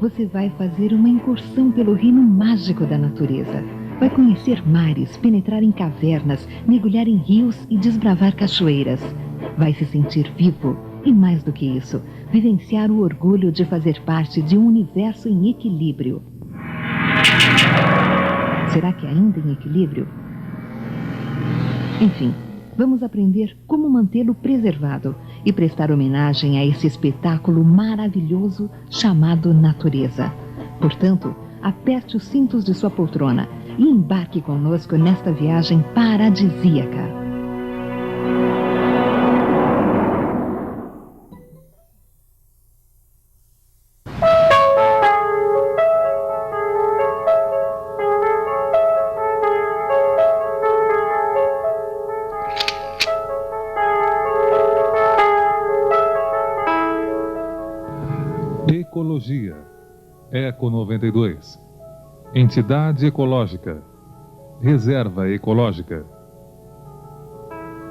você vai fazer uma incursão pelo reino mágico da natureza. Vai conhecer mares, penetrar em cavernas, mergulhar em rios e desbravar cachoeiras. Vai se sentir vivo e, mais do que isso, vivenciar o orgulho de fazer parte de um universo em equilíbrio. Será que ainda em equilíbrio? Enfim, vamos aprender como mantê-lo preservado e prestar homenagem a esse espetáculo maravilhoso chamado natureza. Portanto, aperte os cintos de sua poltrona e embarque conosco nesta viagem paradisíaca. Ecologia. Eco 92. Entidade ecológica. Reserva ecológica.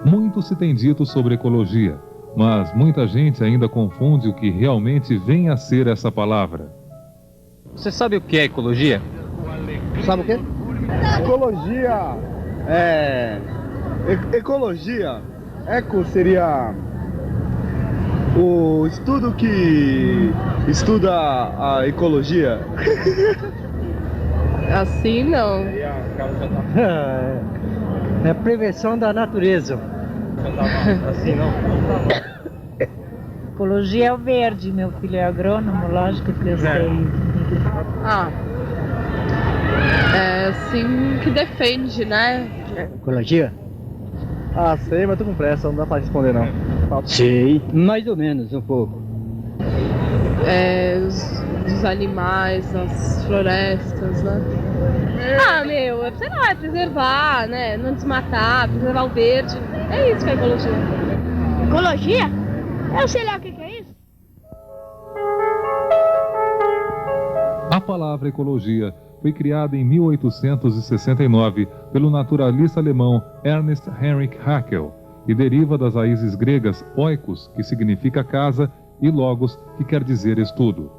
Muito se tem dito sobre ecologia, mas muita gente ainda confunde o que realmente vem a ser essa palavra. Você sabe o que é ecologia? Sabe o quê? Ecologia ecologia. Eco seria o estudo que estuda a ecologia. Assim não. É prevenção da natureza. Assim não. Ecologia é o verde, meu filho é agrônomo, lógico que eu sei. É assim que defende, né? Ecologia? Sei, mas tô com pressa, não dá pra responder não. Sei, mais ou menos, um pouco. Dos animais, as florestas, né? Sei lá, é preservar, né? Não desmatar, preservar o verde. É isso que é ecologia. Ecologia? Eu sei lá o que é isso. A palavra ecologia foi criada em 1869 pelo naturalista alemão Ernst Heinrich Haeckel e deriva das raízes gregas oikos, que significa casa, e logos, que quer dizer estudo.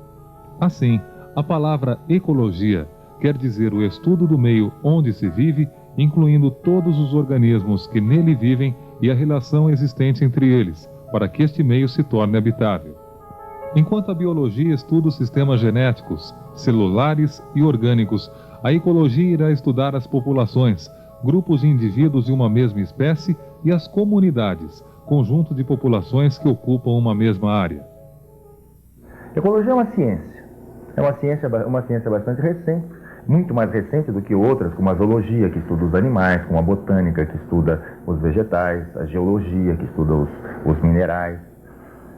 Assim, a palavra ecologia quer dizer o estudo do meio onde se vive, incluindo todos os organismos que nele vivem e a relação existente entre eles, para que este meio se torne habitável. Enquanto a biologia estuda os sistemas genéticos, celulares e orgânicos, a ecologia irá estudar as populações, grupos de indivíduos de uma mesma espécie e as comunidades, conjunto de populações que ocupam uma mesma área. Ecologia é uma ciência bastante recente, muito mais recente do que outras, como a zoologia, que estuda os animais, como a botânica, que estuda os vegetais, a geologia, que estuda os minerais.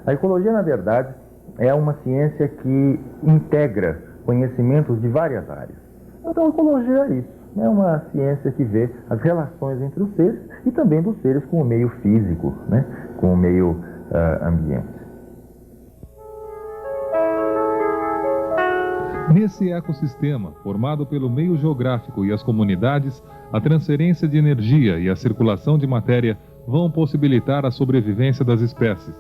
A ecologia, na verdade, é uma ciência que integra conhecimentos de várias áreas. Então, a ecologia é isso. É uma ciência que vê as relações entre os seres e também dos seres com o meio físico, né? Com o meio ambiente. Nesse ecossistema, formado pelo meio geográfico e as comunidades, a transferência de energia e a circulação de matéria vão possibilitar a sobrevivência das espécies.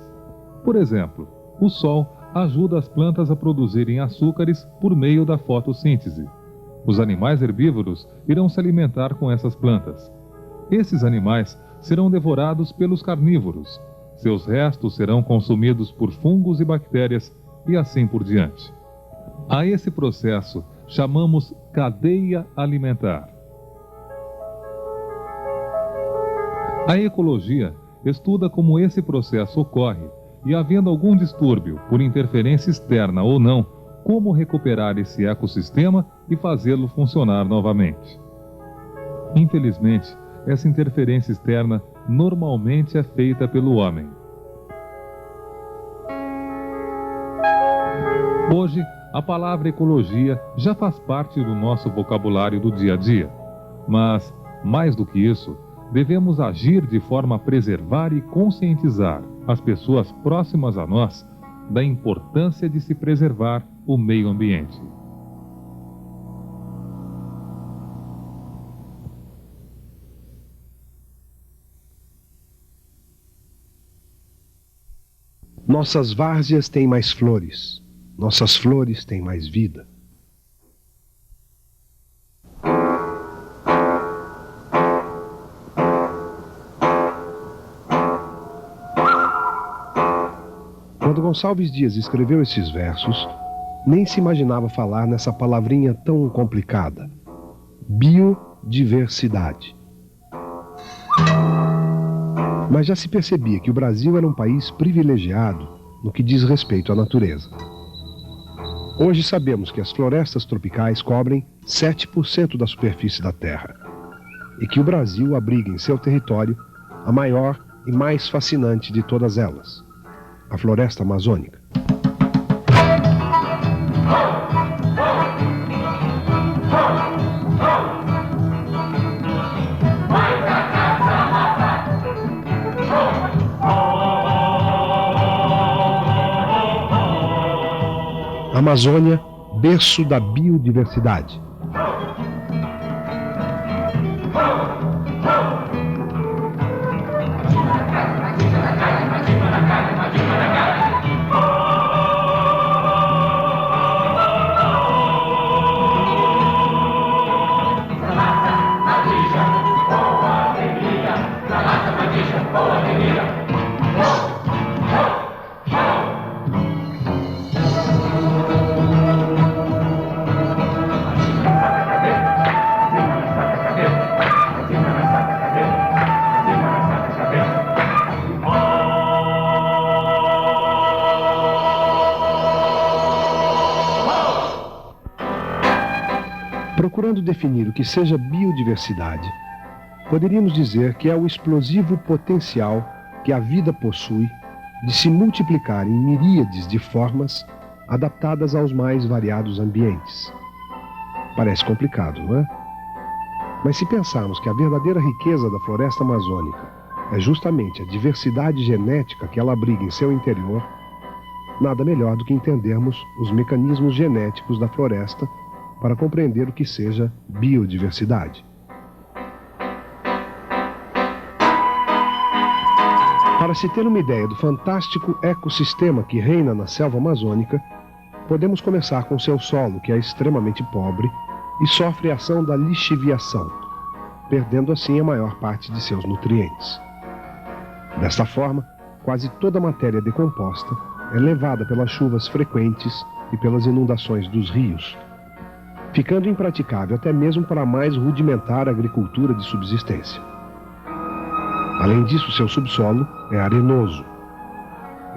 Por exemplo, o Sol ajuda as plantas a produzirem açúcares por meio da fotossíntese. Os animais herbívoros irão se alimentar com essas plantas. Esses animais serão devorados pelos carnívoros. Seus restos serão consumidos por fungos e bactérias e assim por diante. A esse processo chamamos cadeia alimentar. A ecologia estuda como esse processo ocorre e, havendo algum distúrbio por interferência externa ou não, como recuperar esse ecossistema e fazê-lo funcionar novamente. Infelizmente, essa interferência externa normalmente é feita pelo homem. Hoje, a palavra ecologia já faz parte do nosso vocabulário do dia a dia. Mas, mais do que isso, devemos agir de forma a preservar e conscientizar as pessoas próximas a nós da importância de se preservar o meio ambiente. Nossas várzeas têm mais flores. nossas flores têm mais vida. Quando Gonçalves Dias escreveu esses versos, nem se imaginava falar nessa palavrinha tão complicada: biodiversidade. Mas já se percebia que o Brasil era um país privilegiado no que diz respeito à natureza. Hoje sabemos que as florestas tropicais cobrem 7% da superfície da Terra e que o Brasil abriga em seu território a maior e mais fascinante de todas elas, a floresta amazônica. Amazônia, berço da biodiversidade. Procurando definir o que seja biodiversidade, poderíamos dizer que é o explosivo potencial que a vida possui de se multiplicar em miríades de formas adaptadas aos mais variados ambientes. Parece complicado, não é? Mas se pensarmos que a verdadeira riqueza da floresta amazônica é justamente a diversidade genética que ela abriga em seu interior, nada melhor do que entendermos os mecanismos genéticos da floresta para compreender o que seja biodiversidade. Para se ter uma ideia do fantástico ecossistema que reina na selva amazônica, podemos começar com seu solo, que é extremamente pobre e sofre a ação da lixiviação, perdendo assim a maior parte de seus nutrientes. Desta forma, quase toda a matéria decomposta é levada pelas chuvas frequentes e pelas inundações dos rios, ficando impraticável até mesmo para a mais rudimentar agricultura de subsistência. Além disso, seu subsolo é arenoso.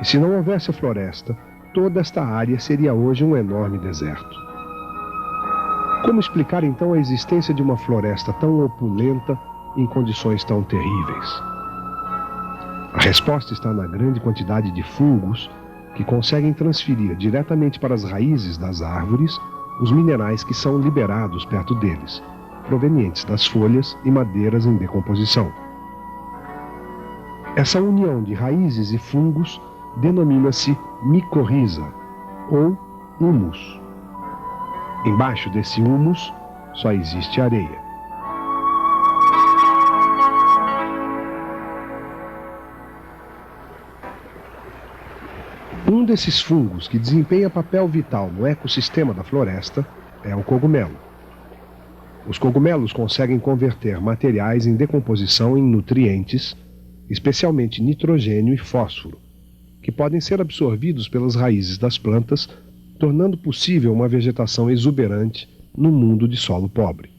E se não houvesse a floresta, toda esta área seria hoje um enorme deserto. Como explicar então a existência de uma floresta tão opulenta em condições tão terríveis? A resposta está na grande quantidade de fungos que conseguem transferir diretamente para as raízes das árvores os minerais que são liberados perto deles, provenientes das folhas e madeiras em decomposição. Essa união de raízes e fungos denomina-se micorriza, ou humus. Embaixo desse humus só existe areia. Um desses fungos que desempenha papel vital no ecossistema da floresta é o cogumelo. Os cogumelos conseguem converter materiais em decomposição em nutrientes, especialmente nitrogênio e fósforo, que podem ser absorvidos pelas raízes das plantas, tornando possível uma vegetação exuberante no mundo de solo pobre.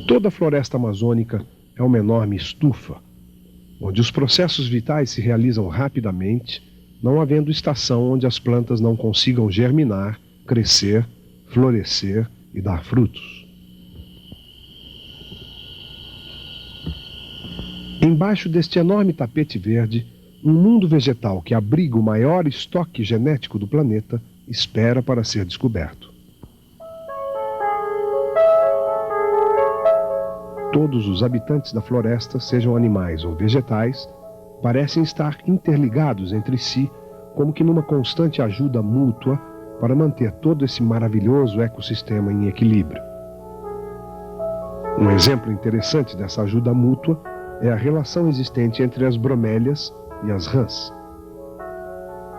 Toda a floresta amazônica é uma enorme estufa, onde os processos vitais se realizam rapidamente, não havendo estação onde as plantas não consigam germinar, crescer, florescer e dar frutos. Embaixo deste enorme tapete verde, um mundo vegetal que abriga o maior estoque genético do planeta espera para ser descoberto. Todos os habitantes da floresta, sejam animais ou vegetais, parecem estar interligados entre si, como que numa constante ajuda mútua para manter todo esse maravilhoso ecossistema em equilíbrio. Um exemplo interessante dessa ajuda mútua é a relação existente entre as bromélias e as rãs.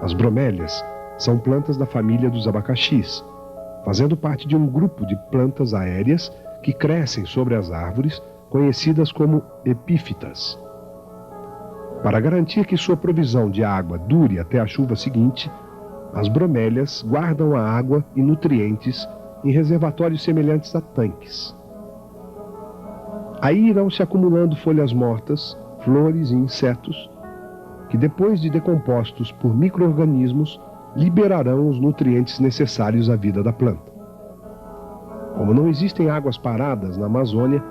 As bromélias são plantas da família dos abacaxis, fazendo parte de um grupo de plantas aéreas que crescem sobre as árvores, conhecidas como epífitas. Para garantir que sua provisão de água dure até a chuva seguinte, as bromélias guardam a água e nutrientes em reservatórios semelhantes a tanques. Aí irão se acumulando folhas mortas, flores e insetos, que depois de decompostos por micro-organismos, liberarão os nutrientes necessários à vida da planta. Como não existem águas paradas na Amazônia,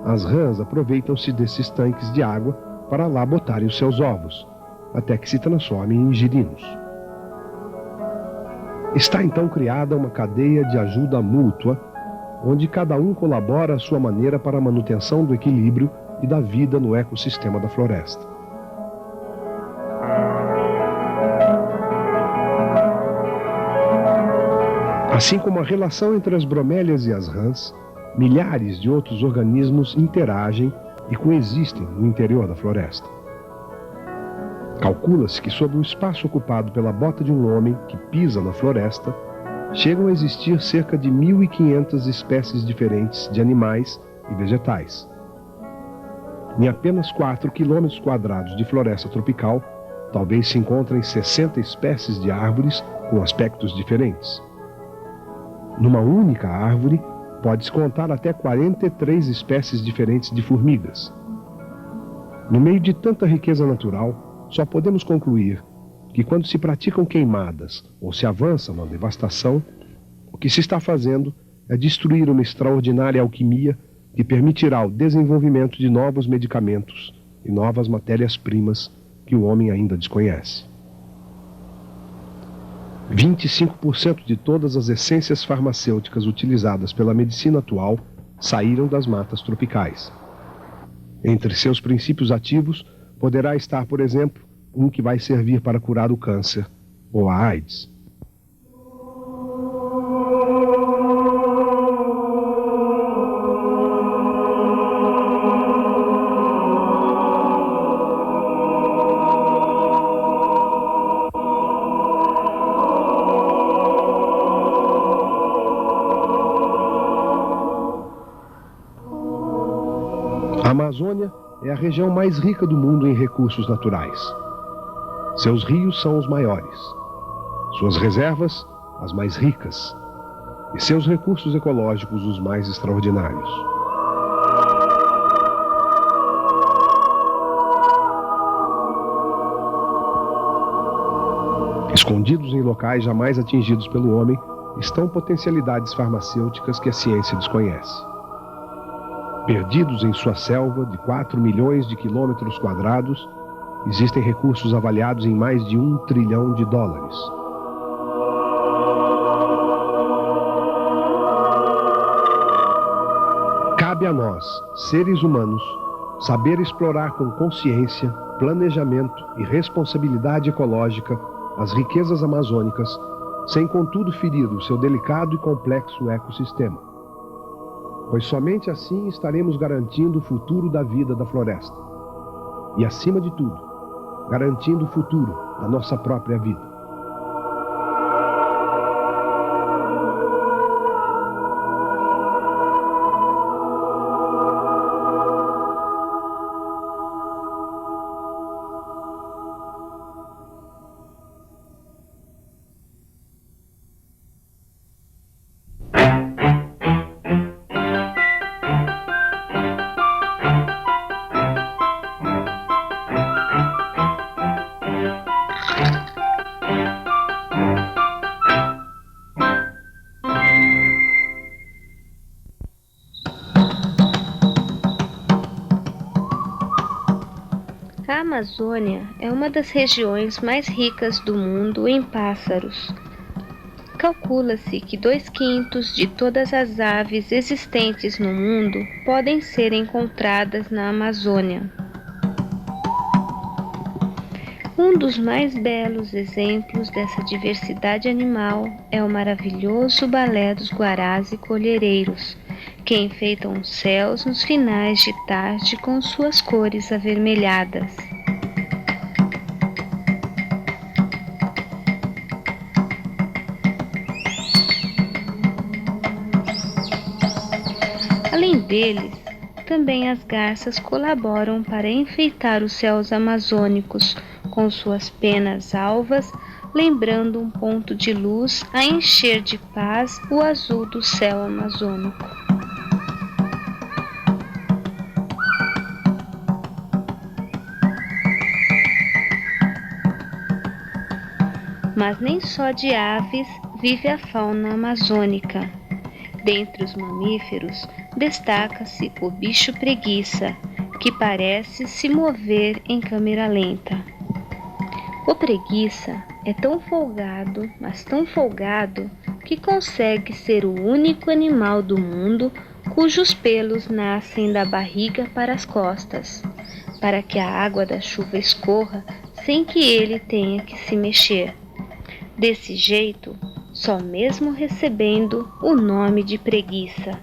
as rãs aproveitam-se desses tanques de água para lá botarem os seus ovos, até que se transformem em girinos. Está então criada uma cadeia de ajuda mútua, onde cada um colabora à sua maneira para a manutenção do equilíbrio e da vida no ecossistema da floresta. Assim como a relação entre as bromélias e as rãs, milhares de outros organismos interagem e coexistem no interior da floresta. Calcula-se que sobre o espaço ocupado pela bota de um homem que pisa na floresta, chegam a existir cerca de 1.500 espécies diferentes de animais e vegetais. Em apenas 4 quilômetros quadrados de floresta tropical, talvez se encontrem 60 espécies de árvores com aspectos diferentes. Numa única árvore, pode-se contar até 43 espécies diferentes de formigas. No meio de tanta riqueza natural, só podemos concluir que quando se praticam queimadas ou se avança na devastação, o que se está fazendo é destruir uma extraordinária alquimia que permitirá o desenvolvimento de novos medicamentos e novas matérias-primas que o homem ainda desconhece. 25% de todas as essências farmacêuticas utilizadas pela medicina atual saíram das matas tropicais. Entre seus princípios ativos poderá estar, por exemplo, um que vai servir para curar o câncer ou a AIDS. A Amazônia é a região mais rica do mundo em recursos naturais. Seus rios são os maiores, suas reservas as mais ricas e seus recursos ecológicos os mais extraordinários. Escondidos em locais jamais atingidos pelo homem, estão potencialidades farmacêuticas que a ciência desconhece. Perdidos em sua selva de 4 milhões de quilômetros quadrados, existem recursos avaliados em mais de $1 trilhão. Cabe a nós, seres humanos, saber explorar com consciência, planejamento e responsabilidade ecológica as riquezas amazônicas, sem contudo ferir o seu delicado e complexo ecossistema. Pois somente assim estaremos garantindo o futuro da vida da floresta. E, acima de tudo, garantindo o futuro da nossa própria vida. Amazônia é uma das regiões mais ricas do mundo em pássaros. Calcula-se que 2/5 de todas as aves existentes no mundo podem ser encontradas na Amazônia. Um dos mais belos exemplos dessa diversidade animal é o maravilhoso balé dos guarás e colhereiros, que enfeitam os céus nos finais de tarde com suas cores avermelhadas. Além deles, também as garças colaboram para enfeitar os céus amazônicos com suas penas alvas, lembrando um ponto de luz a encher de paz o azul do céu amazônico. Mas nem só de aves vive a fauna amazônica. Dentre os mamíferos, destaca-se o bicho preguiça, que parece se mover em câmera lenta. O preguiça é tão folgado, mas tão folgado, que consegue ser o único animal do mundo cujos pelos nascem da barriga para as costas, para que a água da chuva escorra sem que ele tenha que se mexer. Desse jeito, só mesmo recebendo o nome de preguiça.